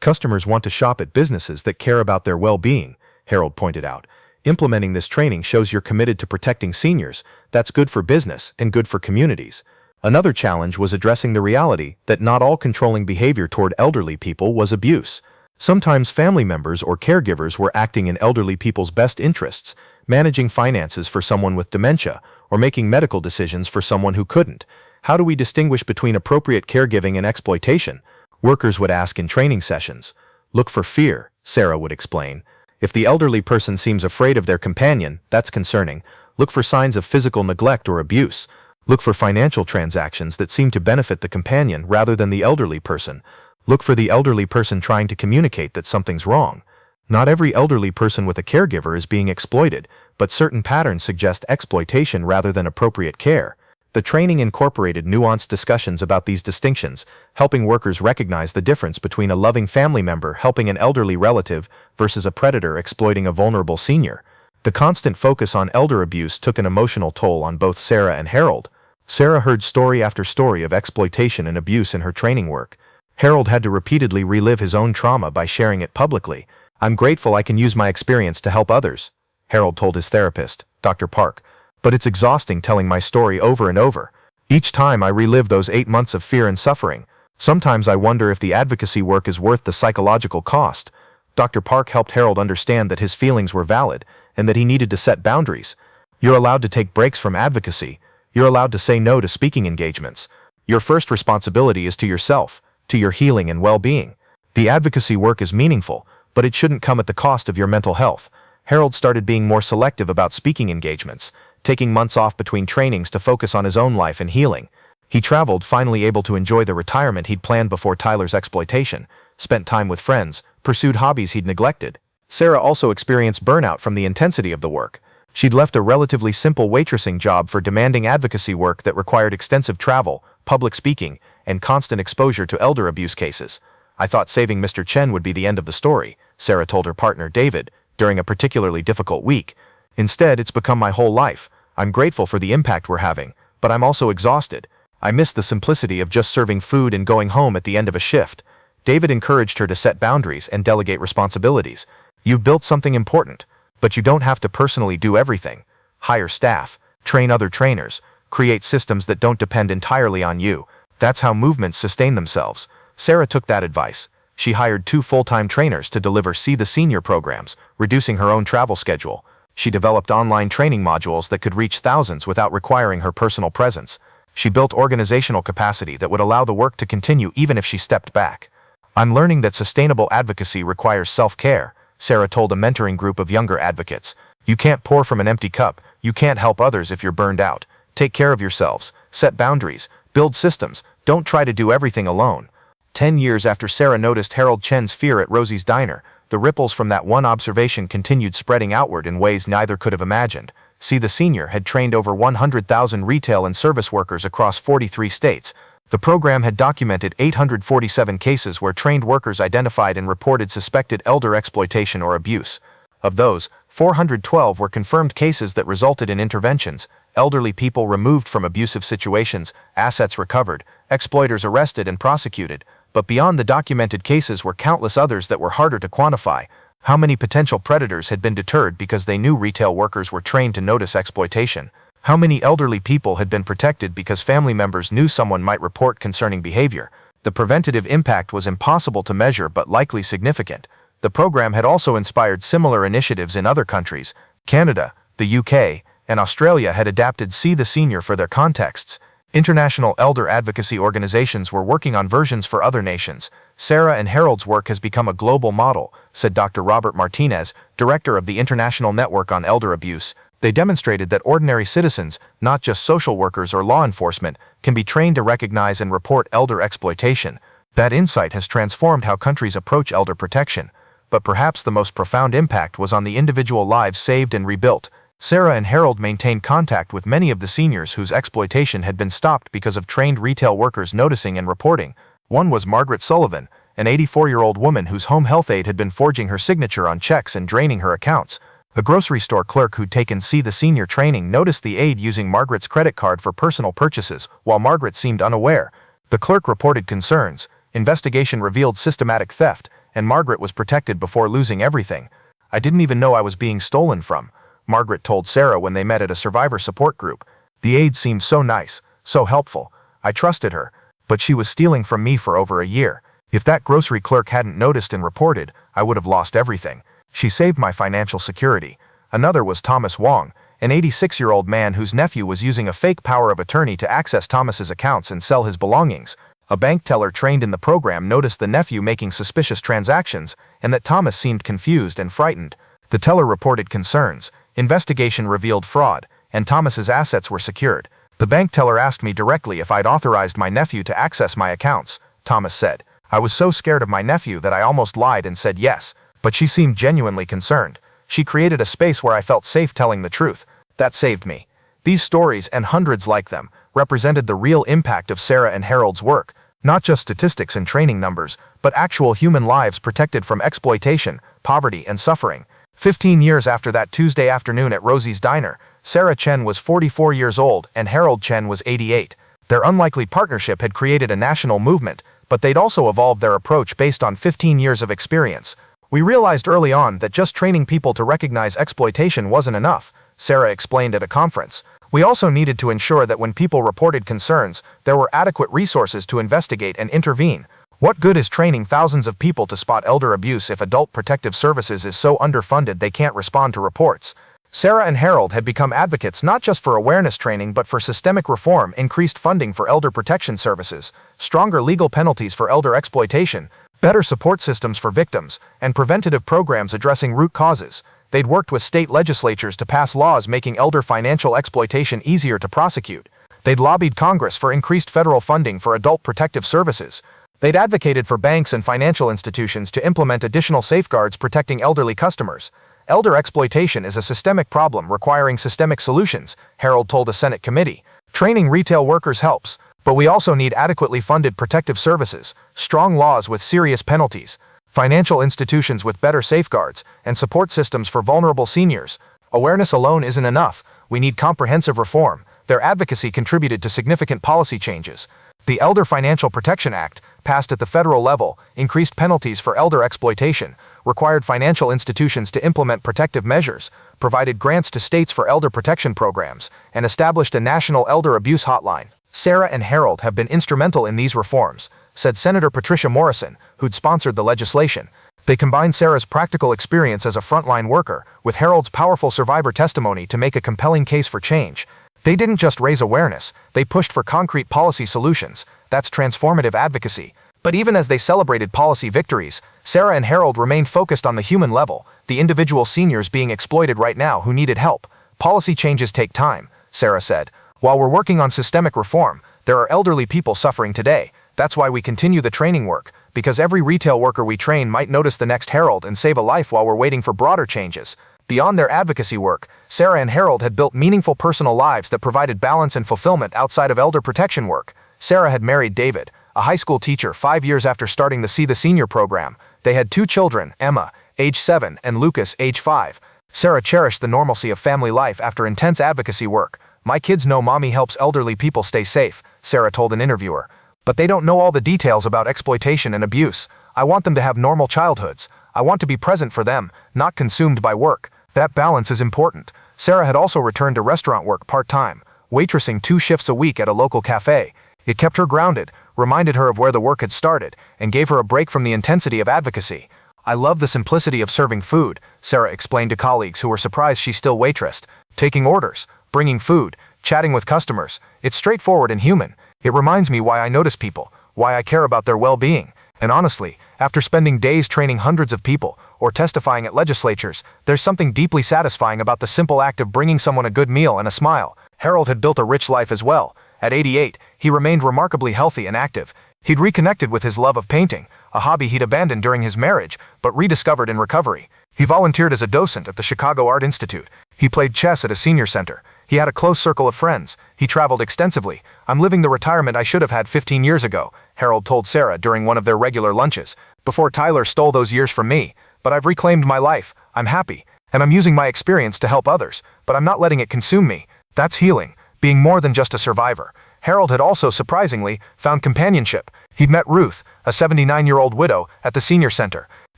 Customers want to shop at businesses that care about their well-being, Harold pointed out. Implementing this training shows you're committed to protecting seniors. That's good for business and good for communities. Another challenge was addressing the reality that not all controlling behavior toward elderly people was abuse. Sometimes family members or caregivers were acting in elderly people's best interests, managing finances for someone with dementia, or making medical decisions for someone who couldn't. How do we distinguish between appropriate caregiving and exploitation? Workers would ask in training sessions. Look for fear, Sarah would explain. If the elderly person seems afraid of their companion, that's concerning. Look for signs of physical neglect or abuse. Look for financial transactions that seem to benefit the companion rather than the elderly person. Look for the elderly person trying to communicate that something's wrong. Not every elderly person with a caregiver is being exploited, but certain patterns suggest exploitation rather than appropriate care. The training incorporated nuanced discussions about these distinctions, helping workers recognize the difference between a loving family member helping an elderly relative versus a predator exploiting a vulnerable senior. The constant focus on elder abuse took an emotional toll on both Sarah and Harold. Sarah heard story after story of exploitation and abuse in her training work. Harold had to repeatedly relive his own trauma by sharing it publicly. I'm grateful I can use my experience to help others, Harold told his therapist, Dr. Park. But it's exhausting telling my story over and over. Each time I relive those 8 months of fear and suffering. Sometimes I wonder if the advocacy work is worth the psychological cost. Dr. Park helped Harold understand that his feelings were valid and that he needed to set boundaries. You're allowed to take breaks from advocacy. You're allowed to say no to speaking engagements. Your first responsibility is to yourself, to your healing and well-being. The advocacy work is meaningful, but it shouldn't come at the cost of your mental health. Harold started being more selective about speaking engagements, taking months off between trainings to focus on his own life and healing. He traveled, finally able to enjoy the retirement he'd planned before Tyler's exploitation, spent time with friends, pursued hobbies he'd neglected. Sarah also experienced burnout from the intensity of the work. She'd left a relatively simple waitressing job for demanding advocacy work that required extensive travel, public speaking, and constant exposure to elder abuse cases. I thought saving Mr. Chen would be the end of the story, Sarah told her partner David, during a particularly difficult week. Instead, it's become my whole life. I'm grateful for the impact we're having, but I'm also exhausted. I miss the simplicity of just serving food and going home at the end of a shift. David encouraged her to set boundaries and delegate responsibilities. You've built something important, but you don't have to personally do everything. Hire staff, train other trainers, create systems that don't depend entirely on you. That's how movements sustain themselves. Sarah took that advice. She hired 2 full-time trainers to deliver See the Senior programs, reducing her own travel schedule. She developed online training modules that could reach thousands without requiring her personal presence. She built organizational capacity that would allow the work to continue even if she stepped back. I'm learning that sustainable advocacy requires self-care, Sarah told a mentoring group of younger advocates. You can't pour from an empty cup. You can't help others if you're burned out. Take care of yourselves. Set boundaries. Build systems. Don't try to do everything alone. 10 years after Sarah noticed Harold Chen's fear at Rosie's Diner, the ripples from that one observation continued spreading outward in ways neither could have imagined. See the Senior had trained over 100,000 retail and service workers across 43 states. The program had documented 847 cases where trained workers identified and reported suspected elder exploitation or abuse. Of those, 412 were confirmed cases that resulted in interventions, elderly people removed from abusive situations, assets recovered, exploiters arrested and prosecuted. But beyond the documented cases were countless others that were harder to quantify. How many potential predators had been deterred because they knew retail workers were trained to notice exploitation? How many elderly people had been protected because family members knew someone might report concerning behavior? The preventative impact was impossible to measure but likely significant. The program had also inspired similar initiatives in other countries. Canada, the UK, and Australia had adapted See the Senior for their contexts. International elder advocacy organizations were working on versions for other nations. Sarah and Harold's work has become a global model, said Dr. Robert Martinez, director of the International Network on Elder Abuse. They demonstrated that ordinary citizens, not just social workers or law enforcement, can be trained to recognize and report elder exploitation. That insight has transformed how countries approach elder protection. But perhaps the most profound impact was on the individual lives saved and rebuilt. Sarah and Harold maintained contact with many of the seniors whose exploitation had been stopped because of trained retail workers noticing and reporting. One was Margaret Sullivan, an 84-year-old woman whose home health aide had been forging her signature on checks and draining her accounts. A grocery store clerk who'd taken See the Senior training noticed the aide using Margaret's credit card for personal purchases, while Margaret seemed unaware. The clerk reported concerns. Investigation revealed systematic theft, and Margaret was protected before losing everything. "I didn't even know I was being stolen from," Margaret told Sarah when they met at a survivor support group. "The aide seemed so nice, so helpful. I trusted her, but she was stealing from me for over a year. If that grocery clerk hadn't noticed and reported, I would have lost everything. She saved my financial security." Another was Thomas Wong, an 86-year-old man whose nephew was using a fake power of attorney to access Thomas's accounts and sell his belongings. A bank teller trained in the program noticed the nephew making suspicious transactions and that Thomas seemed confused and frightened. The teller reported concerns. Investigation revealed fraud, and Thomas's assets were secured. "The bank teller asked me directly if I'd authorized my nephew to access my accounts," Thomas said. "I was so scared of my nephew that I almost lied and said yes, but she seemed genuinely concerned. She created a space where I felt safe telling the truth. That saved me." These stories, and hundreds like them, represented the real impact of Sarah and Harold's work. Not just statistics and training numbers, but actual human lives protected from exploitation, poverty, and suffering. 15 years after that Tuesday afternoon at Rosie's Diner, Sarah Chen was 44 years old and Harold Chen was 88. Their unlikely partnership had created a national movement, but they'd also evolved their approach based on 15 years of experience. "We realized early on that just training people to recognize exploitation wasn't enough," Sarah explained at a conference. "We also needed to ensure that when people reported concerns, there were adequate resources to investigate and intervene. What good is training thousands of people to spot elder abuse if adult protective services is so underfunded they can't respond to reports?" Sarah and Harold had become advocates not just for awareness training but for systemic reform, increased funding for elder protection services, stronger legal penalties for elder exploitation, better support systems for victims, and preventative programs addressing root causes. They'd worked with state legislatures to pass laws making elder financial exploitation easier to prosecute. They'd lobbied Congress for increased federal funding for adult protective services. They'd advocated for banks and financial institutions to implement additional safeguards protecting elderly customers. "Elder exploitation is a systemic problem requiring systemic solutions," Harold told a Senate committee. "Training retail workers helps, but we also need adequately funded protective services, strong laws with serious penalties, financial institutions with better safeguards, and support systems for vulnerable seniors. Awareness alone isn't enough. We need comprehensive reform." Their advocacy contributed to significant policy changes. The Elder Financial Protection Act, passed at the federal level, increased penalties for elder exploitation, required financial institutions to implement protective measures, provided grants to states for elder protection programs, and established a national elder abuse hotline. Sarah and Harold have been instrumental in these reforms, said Senator Patricia Morrison, who'd sponsored the legislation. They combined Sarah's practical experience as a frontline worker with Harold's powerful survivor testimony to make a compelling case for change. They didn't just raise awareness, they pushed for concrete policy solutions. That's transformative advocacy. But even as they celebrated policy victories, Sarah and Harold remained focused on the human level, the individual seniors being exploited right now who needed help. "Policy changes take time," Sarah said. "While we're working on systemic reform, there are elderly people suffering today. That's why we continue the training work, because every retail worker we train might notice the next Harold and save a life while we're waiting for broader changes." Beyond their advocacy work, Sarah and Harold had built meaningful personal lives that provided balance and fulfillment outside of elder protection work. Sarah had married David, a high school teacher, 5 years after starting the See the Senior program. They had 2 children, Emma, age 7, and Lucas, age 5. Sarah cherished the normalcy of family life after intense advocacy work. "My kids know mommy helps elderly people stay safe," Sarah told an interviewer. "But they don't know all the details about exploitation and abuse. I want them to have normal childhoods. I want to be present for them, not consumed by work. That balance is important." Sarah had also returned to restaurant work part-time, waitressing 2 shifts a week at a local cafe. It kept her grounded, reminded her of where the work had started, and gave her a break from the intensity of advocacy. "I love the simplicity of serving food," Sarah explained to colleagues who were surprised she still waitressed. "Taking orders, bringing food, chatting with customers. It's straightforward and human. It reminds me why I notice people, why I care about their well-being. And honestly, after spending days training hundreds of people or testifying at legislatures, there's something deeply satisfying about the simple act of bringing someone a good meal and a smile." Harold had built a rich life as well. At 88, he remained remarkably healthy and active. He'd reconnected with his love of painting, a hobby he'd abandoned during his marriage, but rediscovered in recovery. He volunteered as a docent at the Chicago Art Institute. He played chess at a senior center. He had a close circle of friends. He traveled extensively. "I'm living the retirement I should have had 15 years ago," Harold told Sarah during one of their regular lunches, "before Tyler stole those years from me. But I've reclaimed my life. I'm happy. And I'm using my experience to help others, but I'm not letting it consume me. That's healing, being more than just a survivor." Harold had also, surprisingly, found companionship. He'd met Ruth, a 79-year-old widow, at the senior center.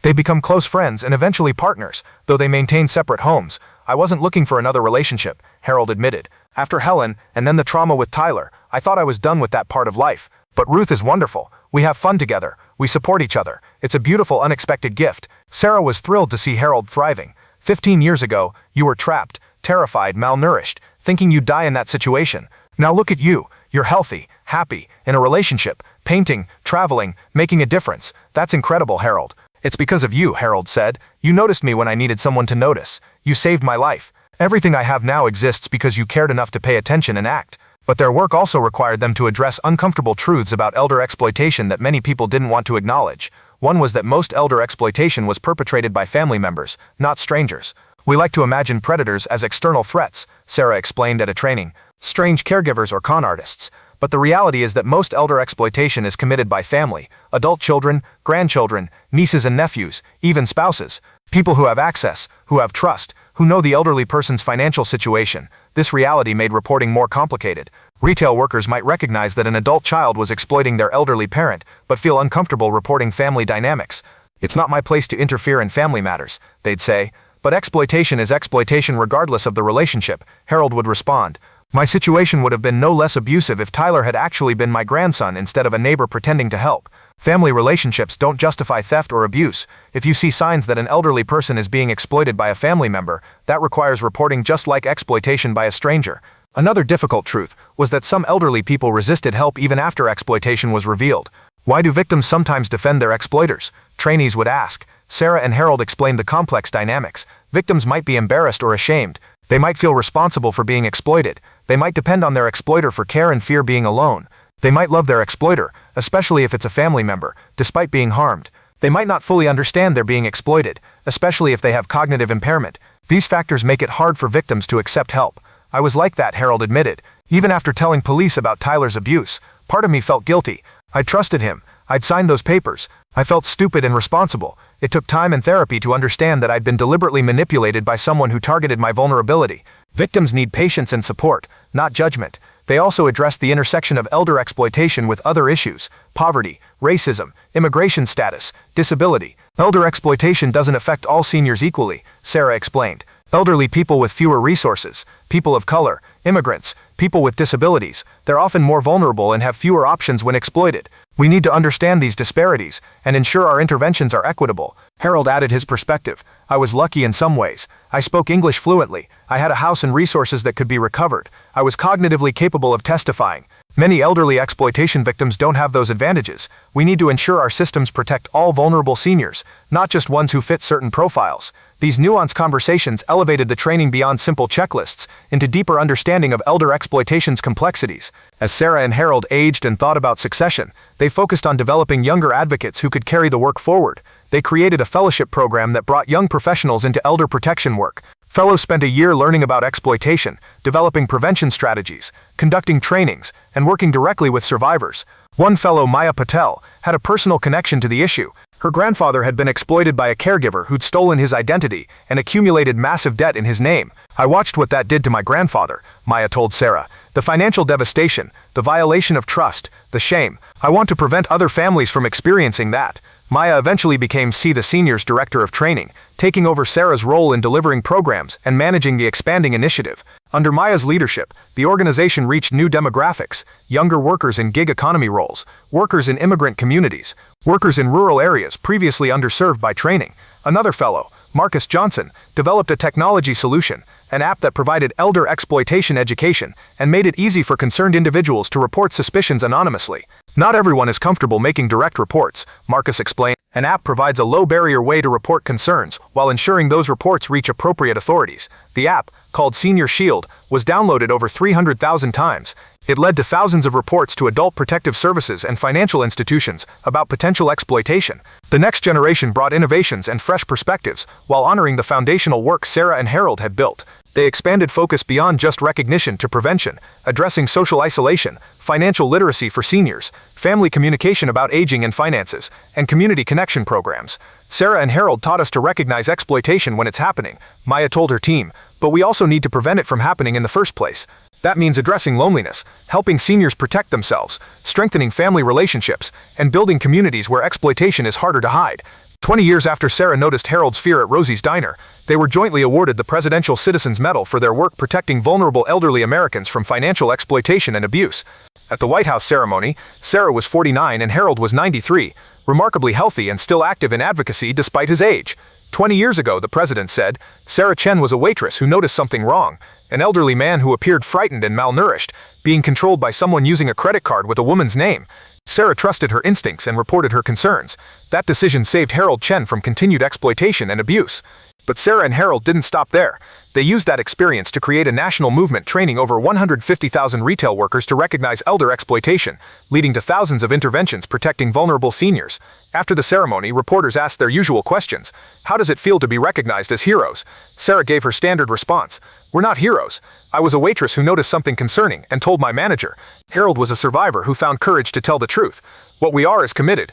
They'd become close friends and eventually partners, though they maintained separate homes. "I wasn't looking for another relationship," Harold admitted. "After Helen, and then the trauma with Tyler, I thought I was done with that part of life. But Ruth is wonderful. We have fun together. We support each other. It's a beautiful, unexpected gift." Sarah was thrilled to see Harold thriving. 15 years ago, you were trapped, terrified, malnourished, thinking you'd die in that situation. Now look at you. You're healthy, happy, in a relationship, painting, traveling, making a difference. That's incredible, Harold. "It's because of you," Harold said. "You noticed me when I needed someone to notice. You saved my life. Everything I have now exists because you cared enough to pay attention and act." But their work also required them to address uncomfortable truths about elder exploitation that many people didn't want to acknowledge. One was that most elder exploitation was perpetrated by family members, not strangers. "We like to imagine predators as external threats," Sarah explained at a training, "strange caregivers or con artists. But the reality is that most elder exploitation is committed by family, adult children, grandchildren, nieces and nephews, even spouses. People who have access, who have trust, who know the elderly person's financial situation." This reality made reporting more complicated. Retail workers might recognize that an adult child was exploiting their elderly parent, but feel uncomfortable reporting family dynamics. "It's not my place to interfere in family matters," they'd say. "But exploitation is exploitation regardless of the relationship," Harold would respond. "My situation would have been no less abusive if Tyler had actually been my grandson instead of a neighbor pretending to help." Family relationships don't justify theft or abuse. If you see signs that an elderly person is being exploited by a family member, that requires reporting just like exploitation by a stranger. Another difficult truth was that some elderly people resisted help even after exploitation was revealed. "Why do victims sometimes defend their exploiters?" trainees would ask. Sarah and Harold explained the complex dynamics. Victims might be embarrassed or ashamed. They might feel responsible for being exploited. They might depend on their exploiter for care and fear being alone. They might love their exploiter, especially if it's a family member, despite being harmed. They might not fully understand they're being exploited, especially if they have cognitive impairment. These factors make it hard for victims to accept help. "I was like that," Harold admitted. "Even after telling police about Tyler's abuse, part of me felt guilty. I trusted him. I'd signed those papers. I felt stupid and responsible. It took time and therapy to understand that I'd been deliberately manipulated by someone who targeted my vulnerability." Victims need patience and support, not judgment. They also addressed the intersection of elder exploitation with other issues: poverty, racism, immigration status, disability. "Elder exploitation doesn't affect all seniors equally," Sarah explained. "Elderly people with fewer resources, people of color, immigrants, people with disabilities, they're often more vulnerable and have fewer options when exploited. We need to understand these disparities and ensure our interventions are equitable." Harold added his perspective. "I was lucky in some ways. I spoke English fluently. I had a house and resources that could be recovered. I was cognitively capable of testifying. Many elderly exploitation victims don't have those advantages. We need to ensure our systems protect all vulnerable seniors, not just ones who fit certain profiles." These nuanced conversations elevated the training beyond simple checklists into deeper understanding of elder exploitation's complexities. As Sarah and Harold aged and thought about succession, they focused on developing younger advocates who could carry the work forward. They created a fellowship program that brought young professionals into elder protection work. Fellows spent a year learning about exploitation, developing prevention strategies, conducting trainings, and working directly with survivors. One fellow, Maya Patel, had a personal connection to the issue. Her grandfather had been exploited by a caregiver who'd stolen his identity and accumulated massive debt in his name. I watched what that did to my grandfather, Maya told Sarah. The financial devastation, the violation of trust, the shame. I want to prevent other families from experiencing that. Maya eventually became See the Seniors Director of Training, taking over Sarah's role in delivering programs and managing the expanding initiative. Under Maya's leadership, the organization reached new demographics: younger workers in gig economy roles, workers in immigrant communities, workers in rural areas previously underserved by training. Another fellow, Marcus Johnson, developed a technology solution, an app that provided elder exploitation education and made it easy for concerned individuals to report suspicions anonymously. Not everyone is comfortable making direct reports, Marcus explained. An app provides a low-barrier way to report concerns while ensuring those reports reach appropriate authorities. The app, called Senior Shield, was downloaded over 300,000 times. It led to thousands of reports to adult protective services and financial institutions about potential exploitation. The next generation brought innovations and fresh perspectives while honoring the foundational work Sarah and Harold had built. They expanded focus beyond just recognition to prevention, addressing social isolation, financial literacy for seniors, family communication about aging and finances, and community connection programs. Sarah and Harold taught us to recognize exploitation when it's happening, Maya told her team, but we also need to prevent it from happening in the first place. That means addressing loneliness, helping seniors protect themselves, strengthening family relationships, and building communities where exploitation is harder to hide. 20 years after Sarah noticed Harold's fear at Rosie's Diner, they were jointly awarded the Presidential Citizens Medal for their work protecting vulnerable elderly Americans from financial exploitation and abuse. At the White House ceremony, Sarah was 49 and Harold was 93, remarkably healthy and still active in advocacy despite his age. 20 years ago, the president said, Sarah Chen was a waitress who noticed something wrong, an elderly man who appeared frightened and malnourished, being controlled by someone using a credit card with a woman's name. Sarah trusted her instincts and reported her concerns. That decision saved Harold Chen from continued exploitation and abuse. But Sarah and Harold didn't stop there. They used that experience to create a national movement training over 150,000 retail workers to recognize elder exploitation, leading to thousands of interventions protecting vulnerable seniors. After the ceremony, reporters asked their usual questions. How does it feel to be recognized as heroes? Sarah gave her standard response. We're not heroes. I was a waitress who noticed something concerning and told my manager. Harold was a survivor who found courage to tell the truth. What we are is committed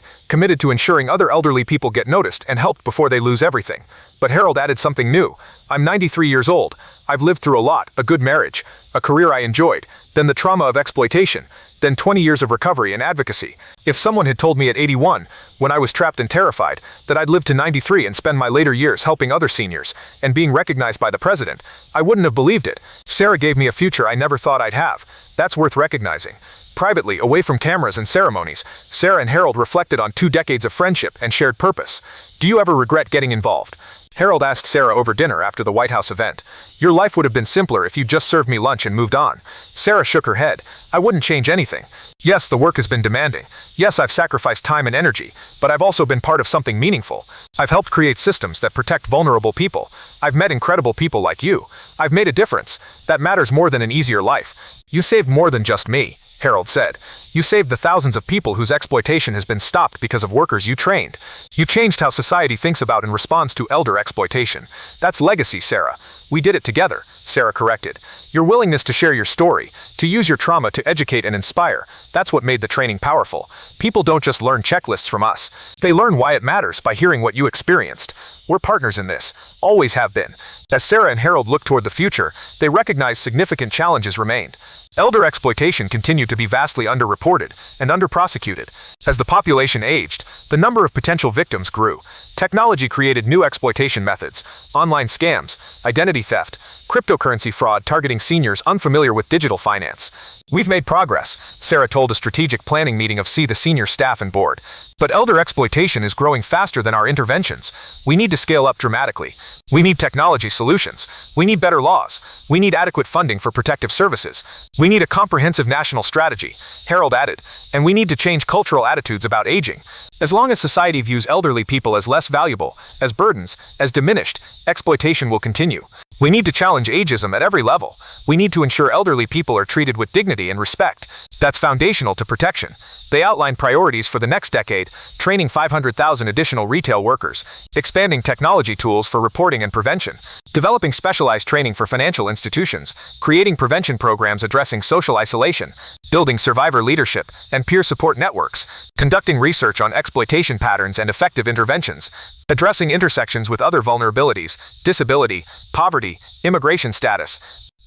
to ensuring other elderly people get noticed and helped before they lose everything. But Harold added something new. I'm 93 years old. I've lived through a lot, a good marriage, a career I enjoyed, then the trauma of exploitation, then 20 years of recovery and advocacy. If someone had told me at 81, when I was trapped and terrified, that I'd live to 93 and spend my later years helping other seniors and being recognized by the president, I wouldn't have believed it. Sarah gave me a future I never thought I'd have. That's worth recognizing. Privately, away from cameras and ceremonies, Sarah and Harold reflected on 2 decades of friendship and shared purpose. Do you ever regret getting involved? Harold asked Sarah over dinner after the White House event. Your life would have been simpler if you just served me lunch and moved on. Sarah shook her head. I wouldn't change anything. Yes, the work has been demanding. Yes, I've sacrificed time and energy, but I've also been part of something meaningful. I've helped create systems that protect vulnerable people. I've met incredible people like you. I've made a difference. That matters more than an easier life. You saved more than just me, Harold said. You saved the thousands of people whose exploitation has been stopped because of workers you trained. You changed how society thinks about and responds to elder exploitation. That's legacy, Sarah. We did it together, Sarah corrected. Your willingness to share your story, to use your trauma to educate and inspire, that's what made the training powerful. People don't just learn checklists from us. They learn why it matters by hearing what you experienced. We're partners in this, always have been. As Sarah and Harold looked toward the future, they recognized significant challenges remained. Elder exploitation continued to be vastly underreported and underprosecuted. As the population aged, the number of potential victims grew. Technology created new exploitation methods, online scams, identity theft, cryptocurrency fraud targeting seniors unfamiliar with digital finance. We've made progress, Sarah told a strategic planning meeting of See the Senior staff and board. But elder exploitation is growing faster than our interventions. We need to scale up dramatically. We need technology solutions. We need better laws. We need adequate funding for protective services. We need a comprehensive national strategy, Harold added, and we need to change cultural attitudes about aging. As long as society views elderly people as less valuable, as burdens, as diminished, exploitation will continue. We need to challenge ageism at every level. We need to ensure elderly people are treated with dignity and respect. That's foundational to protection. They outlined priorities for the next decade, training 500,000 additional retail workers, expanding technology tools for reporting and prevention, developing specialized training for financial institutions, creating prevention programs addressing social isolation, building survivor leadership and peer support networks, conducting research on exploitation patterns and effective interventions, addressing intersections with other vulnerabilities, disability, poverty, immigration status.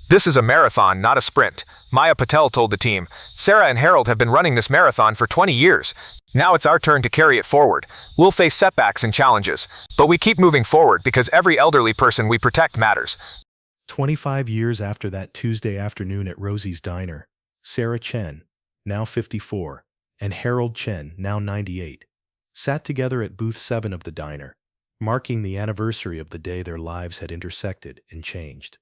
This is a marathon, not a sprint, Maya Patel told the team. Sarah and Harold have been running this marathon for 20 years. Now it's our turn to carry it forward. We'll face setbacks and challenges, but we keep moving forward because every elderly person we protect matters. 25 years after that Tuesday afternoon at Rosie's Diner, Sarah Chen, now 54, and Harold Chen, now 98, sat together at booth 7 of the diner, marking the anniversary of the day their lives had intersected and changed.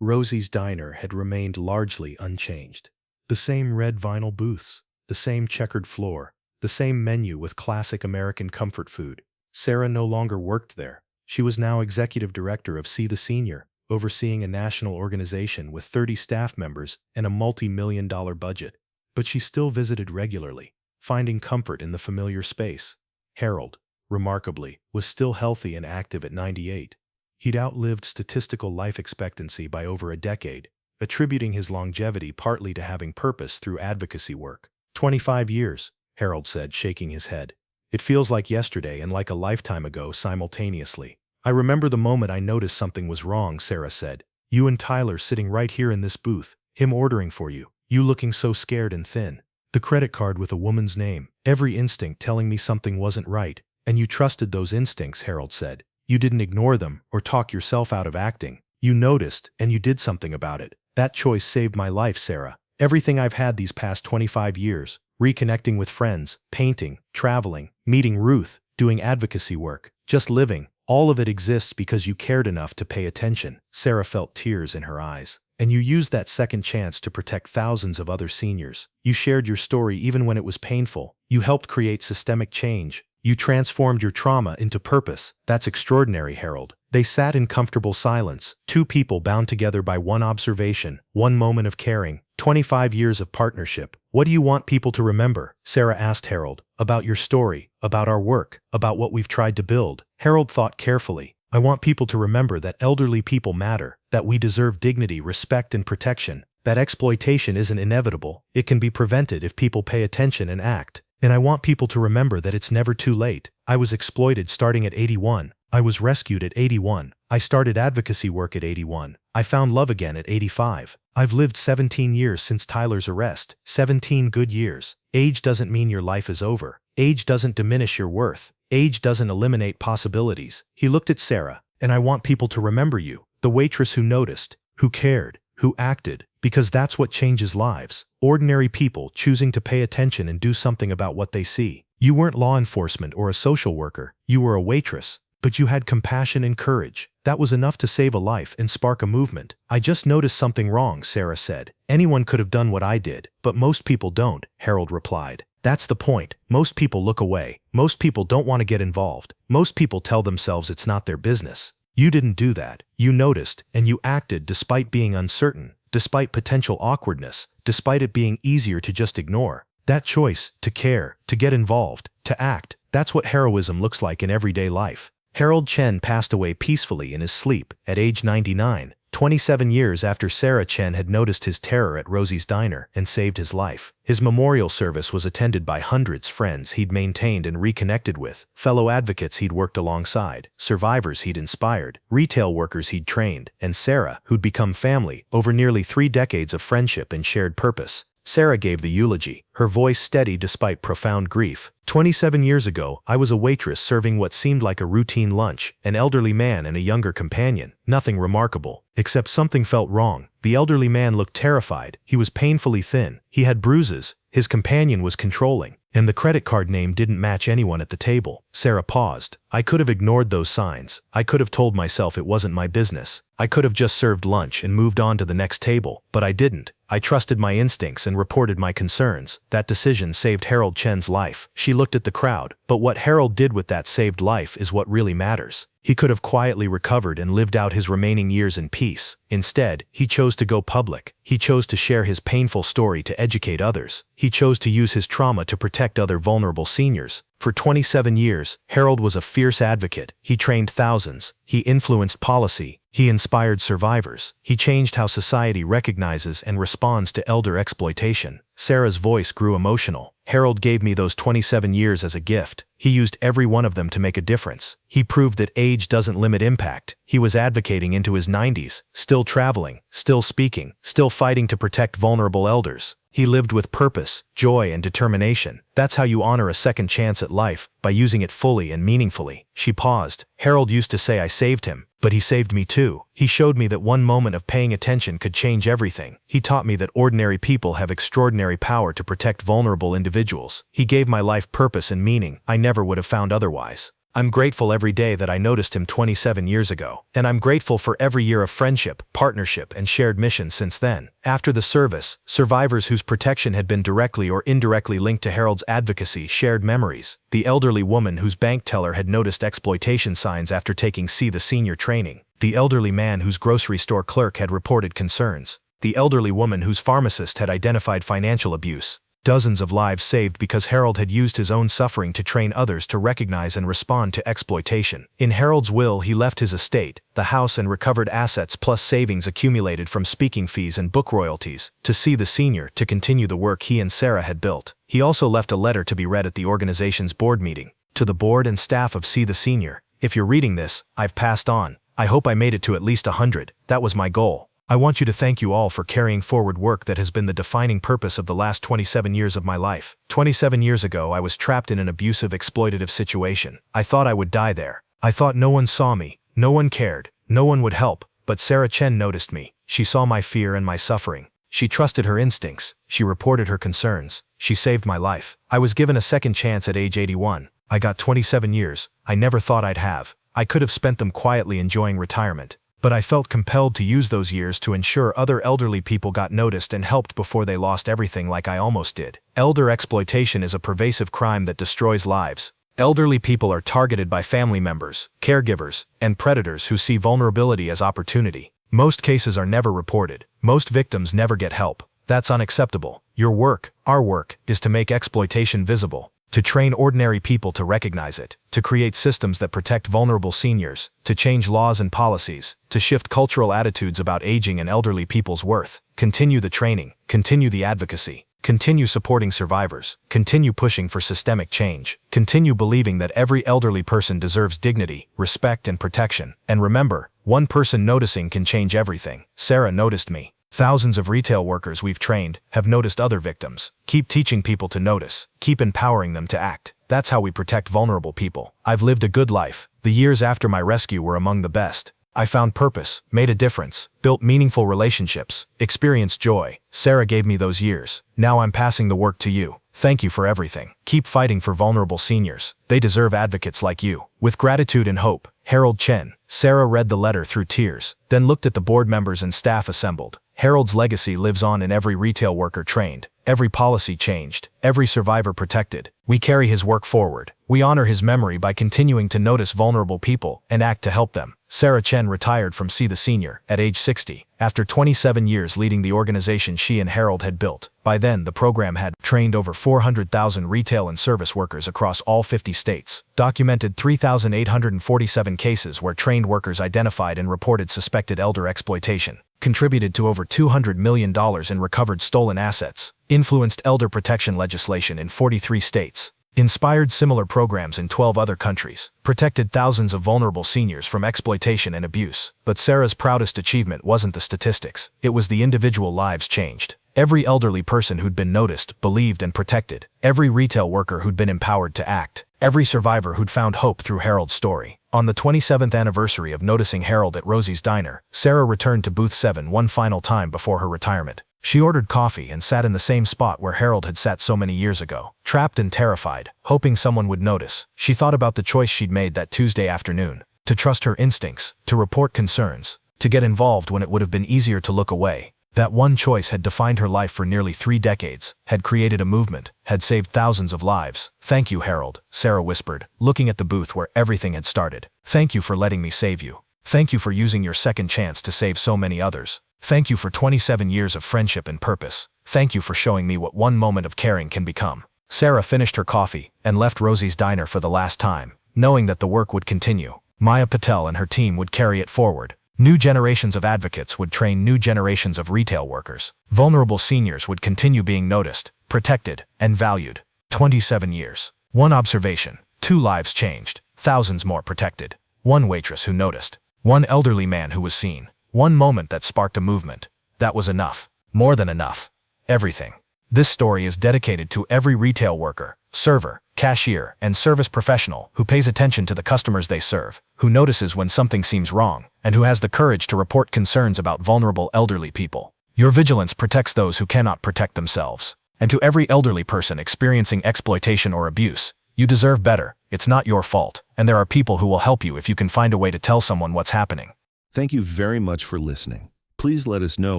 Rosie's Diner had remained largely unchanged. The same red vinyl booths, the same checkered floor, the same menu with classic American comfort food. Sarah no longer worked there. She was now executive director of See the Senior, overseeing a national organization with 30 staff members and a multi-million-dollar budget. But she still visited regularly, finding comfort in the familiar space. Harold, remarkably, was still healthy and active at 98. He'd outlived statistical life expectancy by over a decade, attributing his longevity partly to having purpose through advocacy work. 25 years, Harold said, shaking his head. It feels like yesterday and like a lifetime ago simultaneously. I remember the moment I noticed something was wrong, Sarah said. You and Tyler sitting right here in this booth, him ordering for you, you looking so scared and thin. The credit card with a woman's name, every instinct telling me something wasn't right, and you trusted those instincts, Harold said. You didn't ignore them or talk yourself out of acting. You noticed, and you did something about it. That choice saved my life, Sarah. Everything I've had these past 25 years, reconnecting with friends, painting, traveling, meeting Ruth, doing advocacy work, just living, all of it exists because you cared enough to pay attention. Sarah felt tears in her eyes. And you used that second chance to protect thousands of other seniors. You shared your story even when it was painful. You helped create systemic change. You transformed your trauma into purpose. That's extraordinary, Harold. They sat in comfortable silence, two people bound together by one observation, one moment of caring, 25 years of partnership. What do you want people to remember? Sarah asked Harold. About your story, about our work, about what we've tried to build. Harold thought carefully. I want people to remember that elderly people matter, that we deserve dignity, respect, and protection, that exploitation isn't inevitable. It can be prevented if people pay attention and act. And I want people to remember that it's never too late. I was exploited starting at 81. I was rescued at 81. I started advocacy work at 81. I found love again at 85. I've lived 17 years since Tyler's arrest. 17 good years. Age doesn't mean your life is over. Age doesn't diminish your worth. Age doesn't eliminate possibilities. He looked at Sarah. And I want people to remember you. The waitress who noticed, who cared, who acted. Because that's what changes lives. Ordinary people choosing to pay attention and do something about what they see. You weren't law enforcement or a social worker. You were a waitress. But you had compassion and courage. That was enough to save a life and spark a movement. I just noticed something wrong, Sarah said. Anyone could have done what I did, but most people don't, Harold replied. That's the point. Most people look away. Most people don't want to get involved. Most people tell themselves it's not their business. You didn't do that. You noticed, and you acted despite being uncertain, despite potential awkwardness, despite it being easier to just ignore. That choice, to care, to get involved, to act, that's what heroism looks like in everyday life. Harold Chen passed away peacefully in his sleep at age 99, 27 years after Sarah Chen had noticed his terror at Rosie's Diner and saved his life. His memorial service was attended by hundreds of friends he'd maintained and reconnected with, fellow advocates he'd worked alongside, survivors he'd inspired, retail workers he'd trained, and Sarah, who'd become family over nearly 3 decades of friendship and shared purpose. Sarah gave the eulogy, her voice steady despite profound grief. 27 years ago, I was a waitress serving what seemed like a routine lunch, an elderly man and a younger companion. Nothing remarkable, except something felt wrong. The elderly man looked terrified. He was painfully thin. He had bruises. His companion was controlling. And the credit card name didn't match anyone at the table. Sarah paused. I could have ignored those signs. I could have told myself it wasn't my business. I could have just served lunch and moved on to the next table, but I didn't. I trusted my instincts and reported my concerns. That decision saved Harold Chen's life. She looked at the crowd, but what Harold did with that saved life is what really matters. He could have quietly recovered and lived out his remaining years in peace. Instead, he chose to go public. He chose to share his painful story to educate others. He chose to use his trauma to protect other vulnerable seniors. For 27 years, Harold was a fierce advocate. He trained thousands. He influenced policy. He inspired survivors. He changed how society recognizes and responds to elder exploitation. Sarah's voice grew emotional. Harold gave me those 27 years as a gift. He used every one of them to make a difference. He proved that age doesn't limit impact. He was advocating into his 90s, still traveling, still speaking, still fighting to protect vulnerable elders. He lived with purpose, joy, and determination. That's how you honor a second chance at life, by using it fully and meaningfully. She paused. Harold used to say I saved him, but he saved me too. He showed me that one moment of paying attention could change everything. He taught me that ordinary people have extraordinary power to protect vulnerable individuals. He gave my life purpose and meaning I never would have found otherwise. I'm grateful every day that I noticed him 27 years ago, and I'm grateful for every year of friendship, partnership, and shared mission since then. After the service, survivors whose protection had been directly or indirectly linked to Harold's advocacy shared memories. The elderly woman whose bank teller had noticed exploitation signs after taking See the Senior training. The elderly man whose grocery store clerk had reported concerns. The elderly woman whose pharmacist had identified financial abuse. Dozens of lives saved because Harold had used his own suffering to train others to recognize and respond to exploitation. In Harold's will, he left his estate, the house and recovered assets plus savings accumulated from speaking fees and book royalties, to See the Senior to continue the work he and Sarah had built. He also left a letter to be read at the organization's board meeting. To the board and staff of See the Senior, if you're reading this, I've passed on. I hope I made it to at least 100. That was my goal. I want you to thank you all for carrying forward work that has been the defining purpose of the last 27 years of my life. 27 years ago, I was trapped in an abusive, exploitative situation. I thought I would die there. I thought no one saw me, no one cared, no one would help, but Sarah Chen noticed me. She saw my fear and my suffering. She trusted her instincts. She reported her concerns. She saved my life. I was given a second chance at age 81. I got 27 years. I never thought I'd have. I could have spent them quietly enjoying retirement. But I felt compelled to use those years to ensure other elderly people got noticed and helped before they lost everything like I almost did. Elder exploitation is a pervasive crime that destroys lives. Elderly people are targeted by family members, caregivers, and predators who see vulnerability as opportunity. Most cases are never reported. Most victims never get help. That's unacceptable. Your work, our work, is to make exploitation visible. To train ordinary people to recognize it, to create systems that protect vulnerable seniors, to change laws and policies, to shift cultural attitudes about aging and elderly people's worth. Continue the training, continue the advocacy, continue supporting survivors, continue pushing for systemic change, continue believing that every elderly person deserves dignity, respect, and protection. And remember, one person noticing can change everything. Sarah noticed me. Thousands of retail workers we've trained have noticed other victims. Keep teaching people to notice. Keep empowering them to act. That's how we protect vulnerable people. I've lived a good life. The years after my rescue were among the best. I found purpose, made a difference, built meaningful relationships, experienced joy. Sarah gave me those years. Now I'm passing the work to you. Thank you for everything. Keep fighting for vulnerable seniors. They deserve advocates like you. With gratitude and hope, Harold Chen. Sarah read the letter through tears, then looked at the board members and staff assembled. Harold's legacy lives on in every retail worker trained, every policy changed, every survivor protected. We carry his work forward. We honor his memory by continuing to notice vulnerable people and act to help them. Sarah Chen retired from See the Senior at age 60, after 27 years leading the organization she and Harold had built. By then, the program had trained over 400,000 retail and service workers across all 50 states, documented 3,847 cases where trained workers identified and reported suspected elder exploitation, contributed to over $200 million in recovered stolen assets, influenced elder protection legislation in 43 states, inspired similar programs in 12 other countries, protected thousands of vulnerable seniors from exploitation and abuse. But Sarah's proudest achievement wasn't the statistics, it was the individual lives changed. Every elderly person who'd been noticed, believed, and protected. Every retail worker who'd been empowered to act. Every survivor who'd found hope through Harold's story. On the 27th anniversary of noticing Harold at Rosie's Diner, Sarah returned to Booth 7 one final time before her retirement. She ordered coffee and sat in the same spot where Harold had sat so many years ago, trapped and terrified, hoping someone would notice. She thought about the choice she'd made that Tuesday afternoon, to trust her instincts, to report concerns, to get involved when it would have been easier to look away. That one choice had defined her life for nearly 3 decades, had created a movement, had saved thousands of lives. "Thank you, Harold," Sarah whispered, looking at the booth where everything had started. "Thank you for letting me save you. Thank you for using your second chance to save so many others. Thank you for 27 years of friendship and purpose. Thank you for showing me what one moment of caring can become." Sarah finished her coffee and left Rosie's diner for the last time, knowing that the work would continue. Maya Patel and her team would carry it forward. New generations of advocates would train new generations of retail workers. Vulnerable seniors would continue being noticed, protected, and valued. 27 years. One observation. 2 lives changed. Thousands more protected. One waitress who noticed. One elderly man who was seen. One moment that sparked a movement. That was enough. More than enough. Everything. This story is dedicated to every retail worker, server, cashier, and service professional who pays attention to the customers they serve, who notices when something seems wrong, and who has the courage to report concerns about vulnerable elderly people. Your vigilance protects those who cannot protect themselves. And to every elderly person experiencing exploitation or abuse, you deserve better. It's not your fault, and there are people who will help you if you can find a way to tell someone what's happening. Thank you very much for listening. Please let us know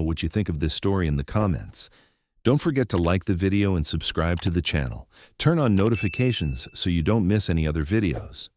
what you think of this story in the comments. Don't forget to like the video and subscribe to the channel. Turn on notifications so you don't miss any other videos.